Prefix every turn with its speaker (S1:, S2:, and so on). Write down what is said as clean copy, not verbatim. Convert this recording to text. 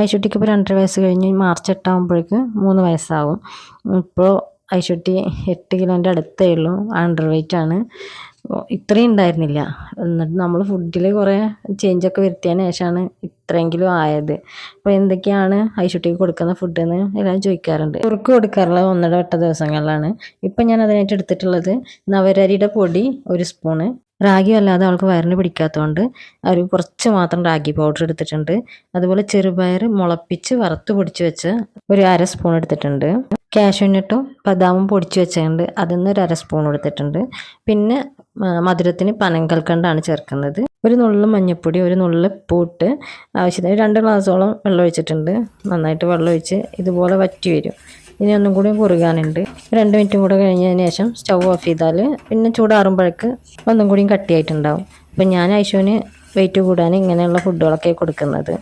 S1: ഐശുട്ടിക്ക് ഇപ്പോൾ 2.5 വയസ്സ് കഴിഞ്ഞ് മാർച്ച് 8 ആകുമ്പോഴേക്ക് 3 വയസ്സാവും. ഇപ്പോൾ ഐശുട്ടി 8 കിലോൻ്റെ അടുത്തേ ഉള്ളൂ. അണ്ടർ വെയിറ്റ് ആണ്. ഇത്രയും ഉണ്ടായിരുന്നില്ല. എന്നിട്ട് നമ്മൾ ഫുഡിൽ കുറേ ചേഞ്ചൊക്കെ വരുത്തിയതിന് ശേഷമാണ് ഇത്രയെങ്കിലും ആയത്. അപ്പോൾ എന്തൊക്കെയാണ് ഐശുട്ടിക്ക് കൊടുക്കുന്ന ഫുഡെന്ന് എല്ലാവരും ചോദിക്കാറുണ്ട്. കുറുക്ക് കൊടുക്കാറുള്ളത് 1.5 ദിവസങ്ങളിലാണ്. ഇപ്പം ഞാൻ അതിനായിട്ട് എടുത്തിട്ടുള്ളത് നവരരിയുടെ പൊടി 1 സ്പൂണ്, റാഗി അല്ലാതെ അവൾക്ക് വയറിന് പിടിക്കാത്തതുകൊണ്ട് ഒരു കുറച്ച് മാത്രം റാഗി പൗഡർ എടുത്തിട്ടുണ്ട്. അതുപോലെ ചെറുപയർ മുളപ്പിച്ച് വറുത്ത് പൊടിച്ച് വെച്ച് ഒരു 1/2 സ്പൂൺ എടുത്തിട്ടുണ്ട്. കാഷ്യൂനട്ടും ബദാമും പൊടിച്ച് വെച്ചിട്ടുണ്ട്, അതിൽ നിന്ന് ഒരു 1/2 സ്പൂൺ എടുത്തിട്ടുണ്ട്. പിന്നെ മധുരത്തിന് പനങ്കൽക്കണ്ടാണ് ചേർക്കുന്നത്. ഒരു നുള്ളു മഞ്ഞൾപ്പൊടി, ഒരു നുള്ളു ഉപ്പിട്ട് ആവശ്യത്തിന് 2 ഗ്ലാസോളം വെള്ളം ഒഴിച്ചിട്ടുണ്ട്. നന്നായിട്ട് വെള്ളം ഒഴിച്ച് ഇതുപോലെ വറ്റി വരും. ഇനി ഒന്നും കൂടി കുറുകാനുണ്ട്. 2 മിനിറ്റും കൂടെ കഴിഞ്ഞതിന് ശേഷം സ്റ്റൗ ഓഫ് ചെയ്താൽ പിന്നെ ചൂടാറുമ്പോഴേക്ക് ഒന്നും കൂടിയും കട്ടിയായിട്ടുണ്ടാവും. അപ്പം ഞാൻ ഐശുവിന് വെയിറ്റ് കൂടാൻ ഇങ്ങനെയുള്ള ഫുഡുകളൊക്കെ കൊടുക്കുന്നത്.